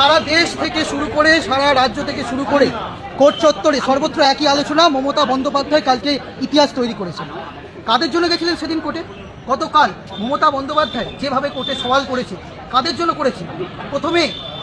সারা দেশ থেকে শুরু করে সারা রাজ্য থেকে শুরু করে কোর্ট চত্বরে সর্বত্র একই আলোচনা। মমতা বন্দ্যোপাধ্যায় কালকে ইতিহাস তৈরি করেছেন। কাদের জন্য গেছিলেন সেদিন কোর্টে? গতকাল মমতা বন্দ্যোপাধ্যায় যেভাবে কোর্টে সওয়াল করেছে, কাদের জন্য করেছে? প্রথমে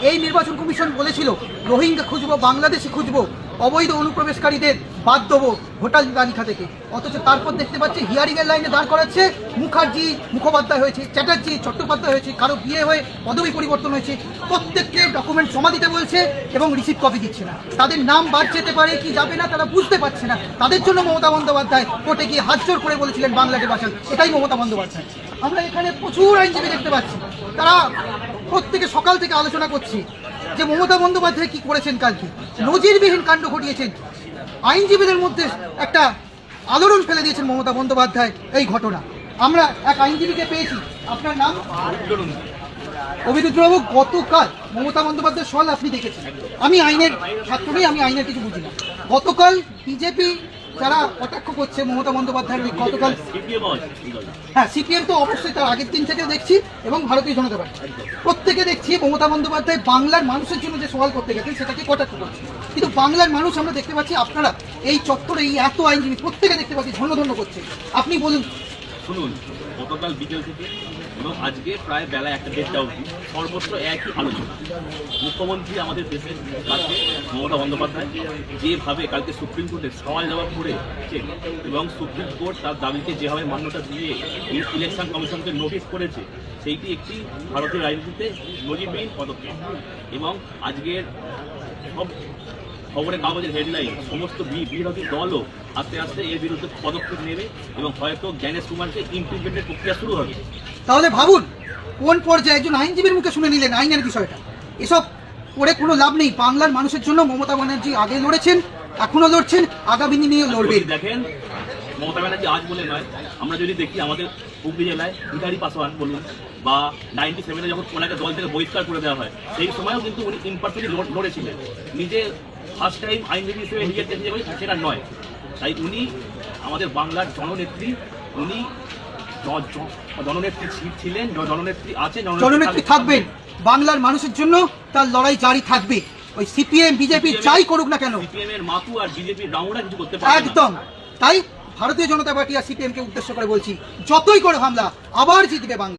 এই নির্বাচন কমিশন বলেছিল রোহিঙ্গা খুঁজবো, বাংলাদেশি খুঁজবো, অবৈধ অনুপ্রবেশকারীদের বাদ দেবো ভোটার তালিকা থেকে। অথচ তারপর দেখতে পাচ্ছি হিয়ারিংয়ের লাইনে দাঁড় করাচ্ছে। মুখার্জি মুখোপাধ্যায় হয়েছে, চ্যাটার্জি চট্টোপাধ্যায় হয়েছে, কারো বিয়ে হয়ে পদবি পরিবর্তন হয়েছে, প্রত্যেককে ডকুমেন্ট জমা দিতে বলছে এবং রিসিভ কপি দিচ্ছে না। তাদের নাম বাদ যেতে পারে কি যাবে না তারা বুঝতে পারছে না। তাদের জন্য মমতা বন্দ্যোপাধ্যায় কোর্টে গিয়ে হাত জোর করে বলেছিলেন বাংলাকে বাঁচান। এটাই মমতা বন্দ্যোপাধ্যায়। আমরা এখানে প্রচুর আইনজীবী দেখতে পাচ্ছি, তারা প্রত্যেকে সকাল থেকে আলোচনা করছে যে মমতা বন্দ্যোপাধ্যায় কি করেছেন। কালকে নজিরবিহীন কাণ্ড ঘটিয়েছেন, আইনজীবীদের মধ্যে একটা আলোড়ন ফেলে দিয়েছেন মমতা বন্দ্যোপাধ্যায়। এই ঘটনা আমরা এক আইনজীবীকে পেয়েছি, আপনার নাম? অভিরুদ্রবাবু, গতকাল মমতা বন্দ্যোপাধ্যায়ের সওয়াল আপনি দেখেছেন। আমি আইনের ছাত্র নই, আমি আইনের কিছু বুঝি না। গতকাল বিজেপি যারা কটাক্ষ করছে মমতা বন্দ্যোপাধ্যায়ের, গতকাল হ্যাঁ সিপিএম তো অবশ্যই তার আগের দিন থেকে দেখছি, এবং ভারতীয় জনতা পার্টি প্রত্যেকে দেখছি মমতা বন্দ্যোপাধ্যায় বাংলার মানুষের জন্য যে সওয়াল করতে গেছেন সেটাকে কটাক্ষ করছে। কিন্তু বাংলার মানুষ আমরা দেখতে পাচ্ছি, আপনারা এই চত্বরে এই এত আইনজীবী প্রত্যেকে দেখতে পাচ্ছি ধন্য করছে। আপনি বলুন। শুনুন, গতকাল বিকেল থেকে এবং আজকে প্রায় বেলা 1-1:30 অবধি সর্বত্র একই আলোচনা। মুখ্যমন্ত্রী আমাদের দেশের কাছে মমতা বন্দ্যোপাধ্যায় যেভাবে কালকে সুপ্রিম কোর্টে সওয়াল জবাব করেছে এবং সুপ্রিম কোর্ট তার দাবিকে যেভাবে মান্যতা দিয়ে ইলেকশন কমিশনকে নোটিশ করেছে, সেইটি একটি ভারতীয় রাজনীতিতে নজিরবিহীন পদক্ষেপ। এবং আজকের সব খবরের কাগজের হেডলাইন, সমস্ত বিরোধী দলও আস্তে আস্তে এর বিরুদ্ধে পদক্ষেপ নেবে এবং হয়তো জ্ঞানেশ কুমারকে ইমপিচমেন্টের প্রক্রিয়া শুরু হবে। তাহলে ভাবুন কোন পর্যায়ে একজন আইনজীবীর মুখে শুনে নিলেন আইনের বিষয়টা। এসব করে কোনো লাভ নেই। বাংলার মানুষের জন্য মমতা ব্যানার্জি আগে লড়েছেন, এখনো লড়ছেন, আগামী দিনে লড়বেন। দেখেন, মমতা ব্যানার্জি আজ বলে নয়, আমরা যদি দেখি আমাদের হুগলি জেলায় ভিখারি পাসওয়ান বলুন, বা 97-এ যখন ওনাকে দল থেকে বহিষ্কার করে দেওয়া হয়, সেই সময়ও কিন্তু উনি ইনপার্সনলি লড়েছিলেন। নিজে ফার্স্ট টাইম আইনজীবী হিসেবে নিজের চেষ্টা করে সেটা নয়। তাই উনি আমাদের বাংলার জননেত্রী, উনি জননেত্রী ছিলেন, জননেত্রী আছেন, জননেত্রী থাকবেন। বাংলার মানুষের জন্য তার লড়াই জারি থাকবে। ওই সিপিএম বিজেপি যাই করুক না কেন, সিপিএম এর মাতু আর বিজেপির রাউন্ডা কিছু করতে পারে একদম তাই। ভারতীয় জনতা পার্টি আর সিপিএম কে উদ্দেশ্য করে বলছি, যতই করে হামলা আবার জিতবে বাংলা।